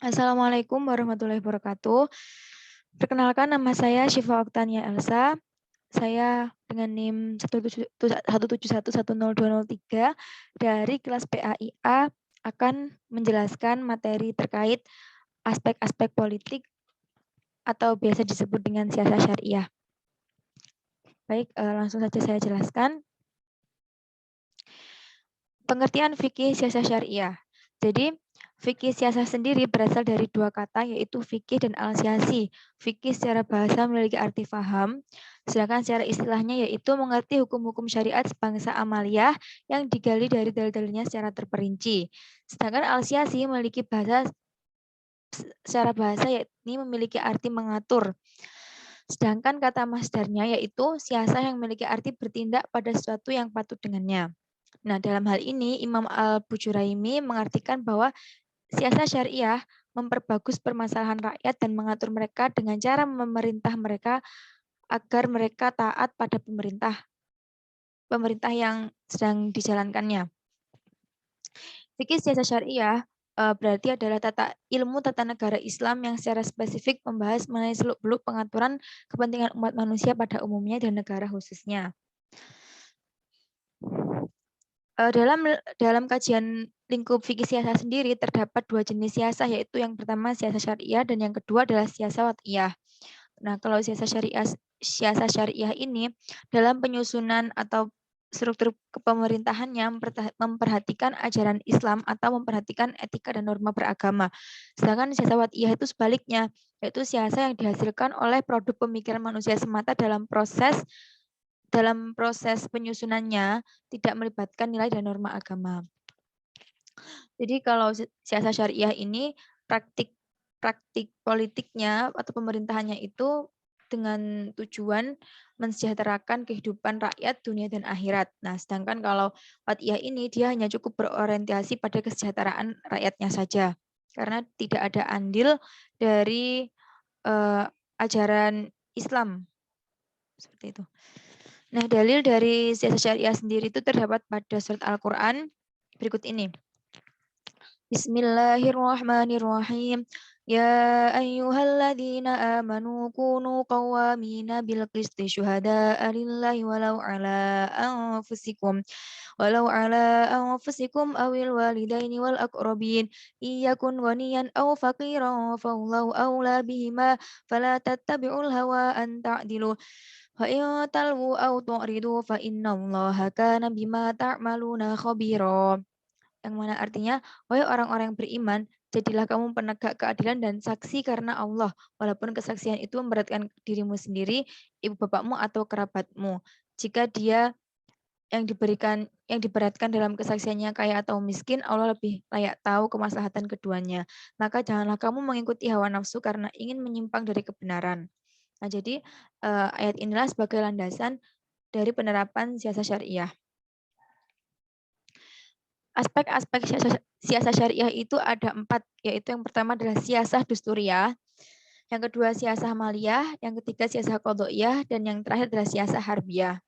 Assalamualaikum warahmatullahi wabarakatuh. Perkenalkan, nama saya Syifa Oktania Elsa. Saya dengan NIM 171102003 dari kelas PAIA akan menjelaskan materi terkait aspek-aspek politik atau biasa disebut dengan siasat syariah. Baik, langsung saja saya jelaskan. Pengertian fikih siasat syariah. Jadi, fikih siasah sendiri berasal dari dua kata, yaitu fikih dan al-siasi. Fikih secara bahasa memiliki arti faham, sedangkan secara istilahnya yaitu mengerti hukum-hukum syariat sebangsa amaliyah yang digali dari dalil-dalilnya secara terperinci. Sedangkan al-siasi memiliki bahasa secara bahasa yakni memiliki arti mengatur. Sedangkan kata masdarnya yaitu siasah yang memiliki arti bertindak pada sesuatu yang patut dengannya. Nah, dalam hal ini Imam Al-Bujuraimi mengartikan bahwa siasat syariah memperbagus permasalahan rakyat dan mengatur mereka dengan cara memerintah mereka agar mereka taat pada pemerintah yang sedang dijalankannya. Fikih siasat syariah berarti adalah ilmu tata negara Islam yang secara spesifik membahas mengenai seluk-beluk pengaturan kepentingan umat manusia pada umumnya dan negara khususnya. Dalam kajian lingkup fikih siasah sendiri terdapat dua jenis siasah, yaitu yang pertama siasah syariah dan yang kedua adalah siasah wat'iyah. Nah, kalau siasah syariah ini dalam penyusunan atau struktur kepemerintahannya memperhatikan ajaran Islam atau memperhatikan etika dan norma beragama. Sedangkan siasah wat'iyah itu sebaliknya, yaitu siasah yang dihasilkan oleh produk pemikiran manusia semata dalam proses penyusunannya tidak melibatkan nilai dan norma agama. Jadi kalau siasat syariah ini praktik politiknya atau pemerintahannya itu dengan tujuan mensejahterakan kehidupan rakyat dunia dan akhirat. Nah, sedangkan kalau wat'iyah ini dia hanya cukup berorientasi pada kesejahteraan rakyatnya saja, karena tidak ada andil dari ajaran Islam seperti itu. Nah, dalil dari siasat syariah sendiri itu terdapat pada surat Al-Quran berikut ini. Bismillahirrahmanirrahim. Ya ayyuhalladzina amanu kunu qawwamina bil qisti syuhada'a lillahi walau ala anfusikum awil walidaini wal aqrabin iyakun ghaniyan aw faqiran fallahu awla bihima fala tattabi'ul hawa an ta'dilu fa in talwu aw tu'ridu fa innallaha kana bima ta'maluna khabira. Yang mana artinya, wahai orang-orang yang beriman, jadilah kamu penegak keadilan dan saksi karena Allah, walaupun kesaksian itu memberatkan dirimu sendiri, ibu bapakmu atau kerabatmu. Jika dia yang diberatkan dalam kesaksiannya kaya atau miskin, Allah lebih layak tahu kemaslahatan keduanya. Maka janganlah kamu mengikuti hawa nafsu karena ingin menyimpang dari kebenaran. Nah, jadi ayat inilah sebagai landasan dari penerapan siasat syariah. Aspek-aspek siasah syariah itu ada 4, yaitu yang pertama adalah siasah dusturiyah, yang kedua siasah maliyah, yang ketiga siasah qadha'iyah, dan yang terakhir adalah siasah harbiyah.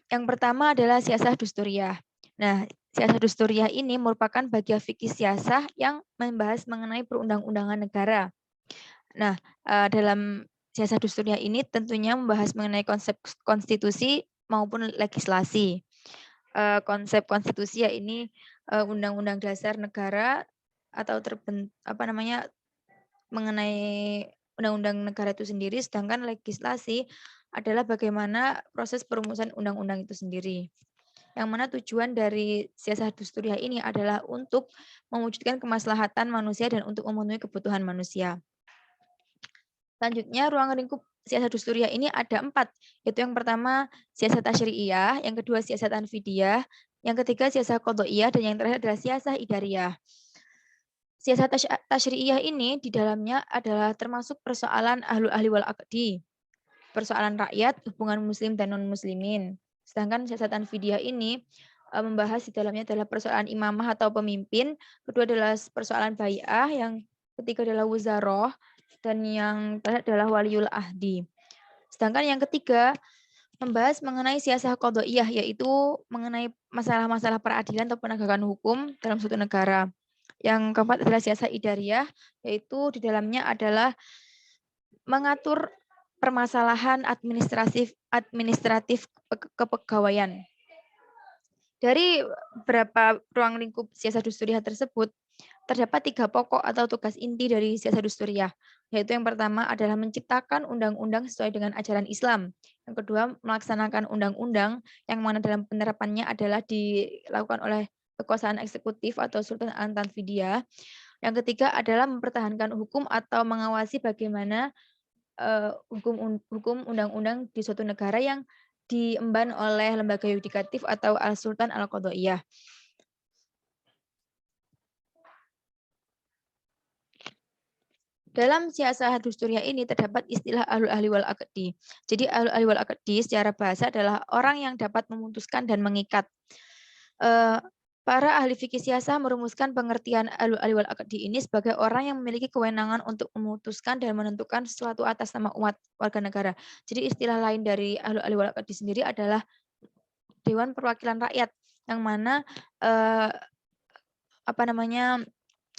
Yang pertama adalah siasah dusturiyah. Nah, siasah dusturiyah ini merupakan bagian fikih siasah yang membahas mengenai perundang-undangan negara. Nah, dalam siasah dusturiyah ini tentunya membahas mengenai konsep konstitusi maupun legislasi. Konsep konstitusi ya ini undang-undang dasar negara atau mengenai undang-undang negara itu sendiri, sedangkan legislasi adalah bagaimana proses perumusan undang-undang itu sendiri. Yang mana tujuan dari siasah dusturiyah ini adalah untuk mewujudkan kemaslahatan manusia dan untuk memenuhi kebutuhan manusia. Selanjutnya, ruang lingkup siasat dusturiyah ini ada 4, yaitu yang pertama siasat tasyri'iyah, yang kedua siasat tanfidiyah, yang ketiga siasat qadha'iyah, dan yang terakhir adalah siasat idariyah. Siasat tasyri'iyah ini di dalamnya adalah termasuk persoalan ahlul ahli wal aqdi, persoalan rakyat, hubungan muslim dan non-muslimin. Sedangkan siasat tanfidiyah ini membahas di dalamnya adalah persoalan imamah atau pemimpin, kedua adalah persoalan bai'ah, yang ketiga adalah wuzaroh, dan yang terakhir adalah waliul ahdi. Sedangkan yang ketiga membahas mengenai siasah qadha'iyah, yaitu mengenai masalah-masalah peradilan atau penegakan hukum dalam suatu negara. Yang keempat adalah siasah idariyah, yaitu di dalamnya adalah mengatur permasalahan administratif kepegawaian. Dari beberapa ruang lingkup siasah dusturiah tersebut, terdapat 3 pokok atau tugas inti dari siasah dusturiah, yaitu yang pertama adalah menciptakan undang-undang sesuai dengan ajaran Islam. Yang kedua, melaksanakan undang-undang yang mana dalam penerapannya adalah dilakukan oleh kekuasaan eksekutif atau Sultan Al-Tanfidiyah. Yang ketiga adalah mempertahankan hukum atau mengawasi bagaimana hukum undang-undang di suatu negara yang diemban oleh lembaga yudikatif atau Al-Sultan Al-Qadhaiyah. Dalam siasah dusturiah ini terdapat istilah ahlul ahli wal aqdi. Jadi ahlul ahli wal aqdi secara bahasa adalah orang yang dapat memutuskan dan mengikat. Para ahli fikih siasah merumuskan pengertian ahlul ahli wal aqdi ini sebagai orang yang memiliki kewenangan untuk memutuskan dan menentukan sesuatu atas nama umat warga negara. Jadi istilah lain dari ahlul ahli wal aqdi sendiri adalah Dewan Perwakilan Rakyat, yang mana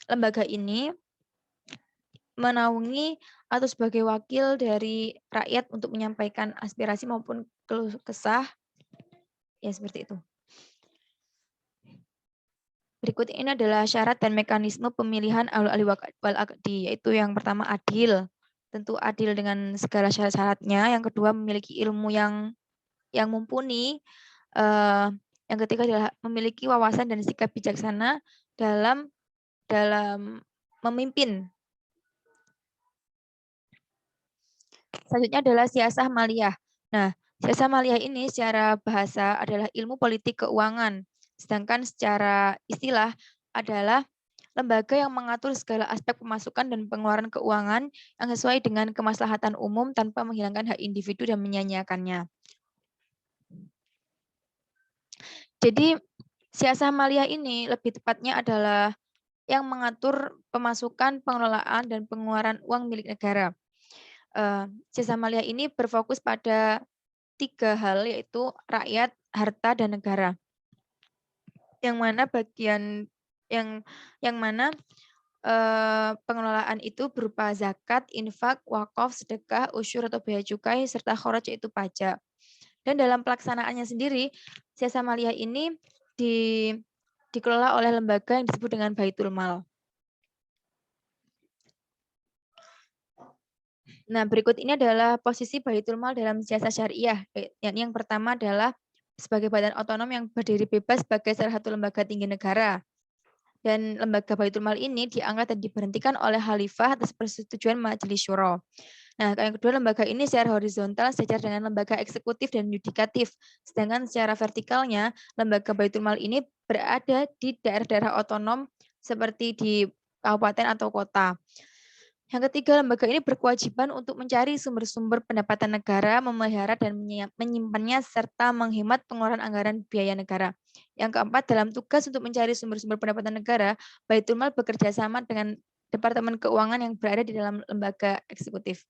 lembaga ini menaungi atau sebagai wakil dari rakyat untuk menyampaikan aspirasi maupun keluh kesah, ya seperti itu. Berikut ini adalah syarat dan mekanisme pemilihan ahlul ahli wal aqdi, yaitu yang pertama adil, tentu adil dengan segala syarat-syaratnya. Yang kedua memiliki ilmu yang mumpuni. Yang ketiga adalah memiliki wawasan dan sikap bijaksana dalam memimpin. Selanjutnya adalah siasah maliyah. Nah, siasah maliyah ini secara bahasa adalah ilmu politik keuangan, sedangkan secara istilah adalah lembaga yang mengatur segala aspek pemasukan dan pengeluaran keuangan yang sesuai dengan kemaslahatan umum tanpa menghilangkan hak individu dan menyanyiakannya. Jadi, siasah maliyah ini lebih tepatnya adalah yang mengatur pemasukan, pengelolaan, dan pengeluaran uang milik negara. Siasah maliyah ini berfokus pada 3 hal, yaitu rakyat, harta, dan negara. Yang mana bagian yang mana pengelolaan itu berupa zakat, infak, wakaf, sedekah, usyur atau bea cukai, serta kharaj yaitu pajak. Dan dalam pelaksanaannya sendiri, siasah maliyah ini dikelola oleh lembaga yang disebut dengan Baitul Mal. Nah, berikut ini adalah posisi Baitul Mal dalam siasah syariah. Yang pertama adalah sebagai badan otonom yang berdiri bebas sebagai salah satu lembaga tinggi negara. Dan lembaga Baitul Mal ini diangkat dan diberhentikan oleh khalifah atas persetujuan Majelis Syuro. Nah, yang kedua, lembaga ini secara horizontal sejajar dengan lembaga eksekutif dan yudikatif. Sedangkan secara vertikalnya, lembaga Baitul Mal ini berada di daerah-daerah otonom seperti di kabupaten atau kota. Yang ketiga, lembaga ini berkewajiban untuk mencari sumber-sumber pendapatan negara, memelihara dan menyimpannya, serta menghemat pengeluaran anggaran biaya negara. Yang keempat, dalam tugas untuk mencari sumber-sumber pendapatan negara, Baitul Mal bekerja sama dengan Departemen Keuangan yang berada di dalam lembaga eksekutif.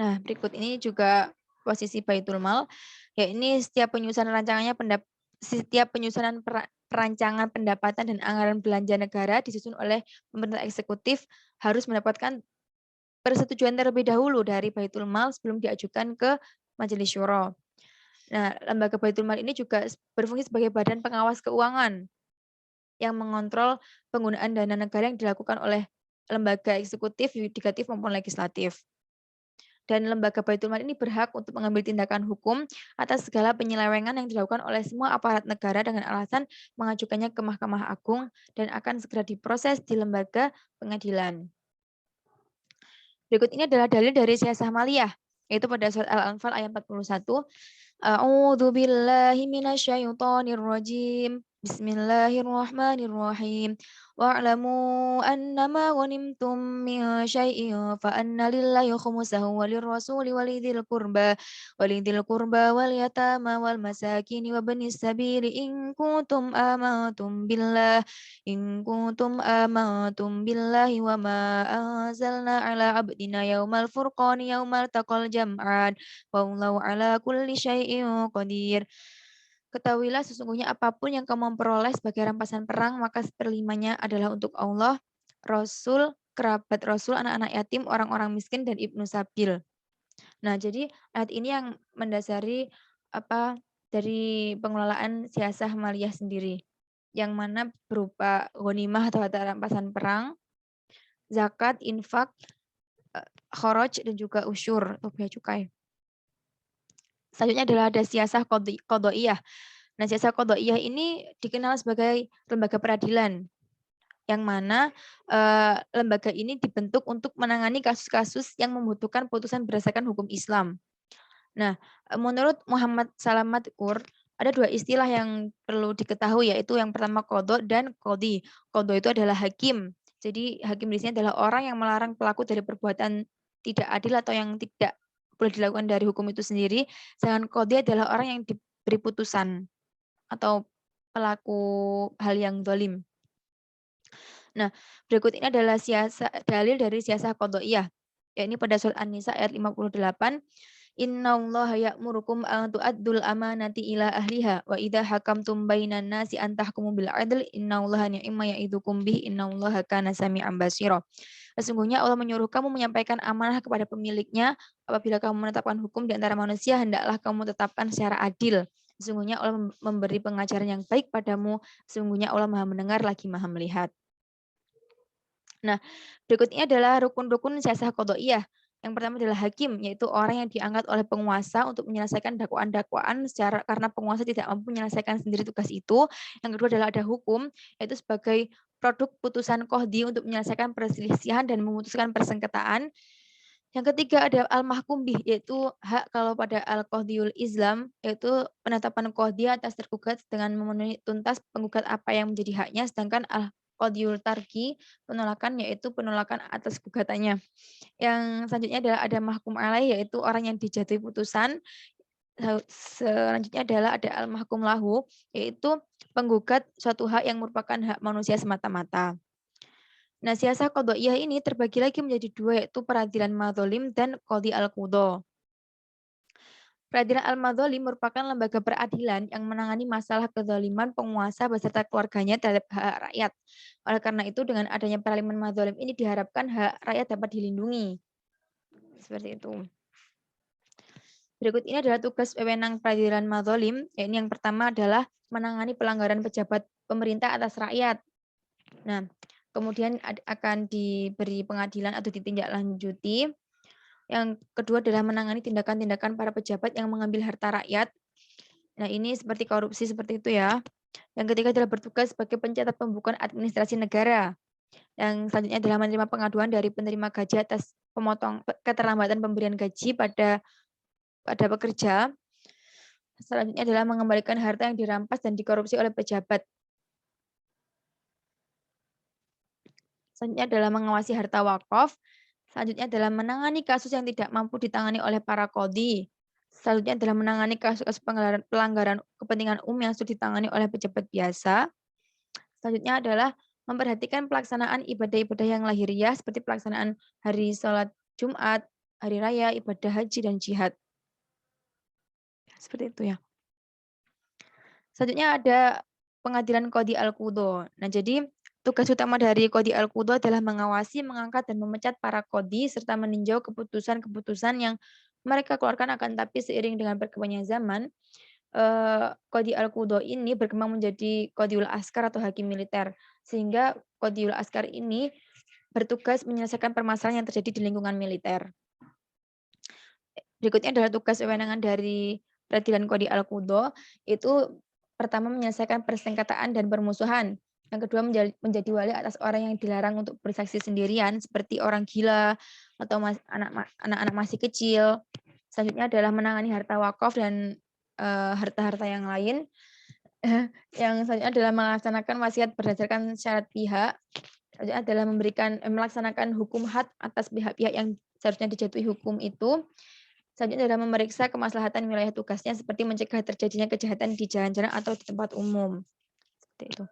Nah, berikut ini juga posisi Baitul Mal. Ya, ini setiap penyusunan perancangan pendapatan dan anggaran belanja negara disusun oleh pemerintah eksekutif harus mendapatkan persetujuan terlebih dahulu dari Baitul Mal sebelum diajukan ke Majelis Syuro. Nah, lembaga Baitul Mal ini juga berfungsi sebagai badan pengawas keuangan yang mengontrol penggunaan dana negara yang dilakukan oleh lembaga eksekutif, yudikatif maupun legislatif. Dan lembaga Baitul Mal ini berhak untuk mengambil tindakan hukum atas segala penyelewengan yang dilakukan oleh semua aparat negara dengan alasan mengajukannya ke Mahkamah Agung dan akan segera diproses di lembaga pengadilan. Berikut ini adalah dalil dari siasah maliyah, yaitu pada surat Al-Anfal ayat 41. A'udzu billahi minasyaitonir rajim. Bismillahirrahmanirrahim. Wa'lamu annama ghanimtum min syai'in fa anna lillahi khumsahu walirrasuli walidhil qurba wal yatama wal masakin wa banis sabili in kuntum amantum billahi wa ma anzalna ala abdina yaumal furqani yaumal taqal jam'an wallahu ala kulli syai'in qadir. Ketahuilah sesungguhnya apapun yang kamu memperoleh sebagai rampasan perang, maka seperlimanya adalah untuk Allah, Rasul, kerabat Rasul, anak-anak yatim, orang-orang miskin, dan Ibnu Sabil. Nah, jadi ayat ini yang mendasari apa dari pengelolaan siasah maliyah sendiri, yang mana berupa ghanimah atau harta rampasan perang, zakat, infak, kharaj, dan juga usyur atau bea cukai. Selanjutnya adalah ada siasah qadhaiyah. Nah, siasah qadhaiyah ini dikenal sebagai lembaga peradilan, yang mana lembaga ini dibentuk untuk menangani kasus-kasus yang membutuhkan putusan berdasarkan hukum Islam. Nah, menurut Muhammad Salamat Qur, ada dua istilah yang perlu diketahui, yaitu yang pertama qadha dan qadhi. Qadha itu adalah hakim. Jadi hakim di sini adalah orang yang melarang pelaku dari perbuatan tidak adil atau yang tidak boleh dilakukan dari hukum itu sendiri. Sedangkan qadhi adalah orang yang diberi putusan atau pelaku hal yang zalim. Nah, berikut ini adalah dalil dari siasah qadhaiyah. Yakni pada surat An-Nisa ayat 58, Innallaha ya'murukum an tu'addul amanati ila ahliha wa idza hakamtum bainan nasi an tahkumu bil adl innallaha ni'ma ya'idukum bih innallaha kana sami'an basira. Sesungguhnya Allah menyuruh kamu menyampaikan amanah kepada pemiliknya, apabila kamu menetapkan hukum di antara manusia hendaklah kamu tetapkan secara adil. Sesungguhnya Allah memberi pengajaran yang baik padamu, sesungguhnya Allah Maha mendengar lagi Maha melihat. Nah, berikutnya adalah rukun-rukun siasah qadhaiyah. Yang pertama adalah hakim, yaitu orang yang diangkat oleh penguasa untuk menyelesaikan dakwaan-dakwaan secara karena penguasa tidak mampu menyelesaikan sendiri tugas itu. Yang kedua adalah ada hukum, yaitu sebagai produk putusan qadhi untuk menyelesaikan perselisihan dan memutuskan persengketaan. Yang ketiga ada al-mahkum bih, yaitu hak kalau pada al-qadhiyul Islam, yaitu penetapan qadhi atas tergugat dengan memenuhi tuntas penggugat apa yang menjadi haknya, sedangkan al-qadhiyul tarki, penolakan yaitu penolakan atas gugatannya. Yang selanjutnya adalah ada mahkum alaih, yaitu orang yang dijatuhi putusan. Selanjutnya adalah ada al-mahkum lahu, yaitu penggugat suatu hak yang merupakan hak manusia semata-mata. Nah, siasah qadhaiyah ini terbagi lagi menjadi dua, yaitu peradilan madzalim dan qadhi al-qudha. Peradilan al-madzalim merupakan lembaga peradilan yang menangani masalah kezaliman penguasa beserta keluarganya terhadap hak rakyat. Oleh karena itu, dengan adanya peradilan madzalim ini diharapkan hak rakyat dapat dilindungi. Seperti itu. Berikut ini adalah tugas wewenang peradilan madzalim. Yang pertama adalah menangani pelanggaran pejabat pemerintah atas rakyat. Nah, kemudian akan diberi pengadilan atau ditindaklanjuti. Yang kedua adalah menangani tindakan-tindakan para pejabat yang mengambil harta rakyat. Nah, ini seperti korupsi seperti itu ya. Yang ketiga adalah bertugas sebagai pencatat pembukuan administrasi negara. Yang selanjutnya adalah menerima pengaduan dari penerima gaji atas keterlambatan pemberian gaji pada pekerja. Selanjutnya adalah mengembalikan harta yang dirampas dan dikorupsi oleh pejabat. Selanjutnya adalah mengawasi harta wakaf. Selanjutnya adalah menangani kasus yang tidak mampu ditangani oleh para qadhi. Selanjutnya adalah menangani kasus pelanggaran kepentingan umum yang sudah ditangani oleh pejabat biasa. Selanjutnya adalah memperhatikan pelaksanaan ibadah-ibadah yang lahiriah seperti pelaksanaan hari sholat Jumat, hari raya, ibadah haji, dan jihad. Seperti itu ya. Selanjutnya ada pengadilan qadhi al-qudha. Nah, jadi tugas utama dari qadhi al-qudha adalah mengawasi, mengangkat, dan memecat para qadhi serta meninjau keputusan-keputusan yang mereka keluarkan. Akan tapi seiring dengan berkembangnya zaman, qadhi al-qudha ini berkembang menjadi qadhiul askar atau hakim militer. Sehingga qadhiul askar ini bertugas menyelesaikan permasalahan yang terjadi di lingkungan militer. Berikutnya adalah tugas kewenangan dari peradilan qadhi al-qudha, itu pertama menyelesaikan persengketaan dan permusuhan. Yang kedua menjadi wali atas orang yang dilarang untuk bersaksi sendirian seperti orang gila atau anak-anak masih kecil. Selanjutnya adalah menangani harta wakaf dan harta-harta yang lain. Yang selanjutnya adalah melaksanakan wasiat berdasarkan syarat pihak. Selanjutnya adalah melaksanakan hukum had atas pihak-pihak yang seharusnya dijatuhi hukum itu. Selanjutnya adalah memeriksa kemaslahatan wilayah tugasnya seperti mencegah terjadinya kejahatan di jalan-jalan atau di tempat umum. Seperti itu.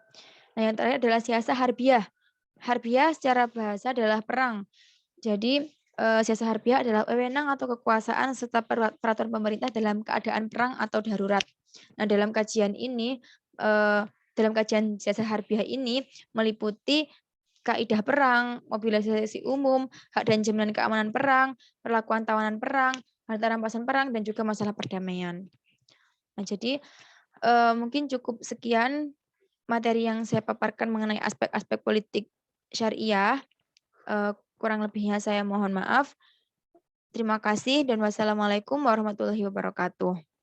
Nah, yang terakhir adalah siasah harbiah. Harbiah secara bahasa adalah perang. Jadi Siasat harbiah adalah wewenang atau kekuasaan serta peraturan pemerintah dalam keadaan perang atau darurat. Nah, dalam kajian siasat harbiah ini meliputi kaidah perang, mobilisasi umum, hak dan jaminan keamanan perang, perlakuan tawanan perang, harta rampasan perang, dan juga masalah perdamaian. Nah, jadi mungkin cukup sekian materi yang saya paparkan mengenai aspek-aspek politik syariah. Kurang lebihnya saya mohon maaf. Terima kasih dan wassalamualaikum warahmatullahi wabarakatuh.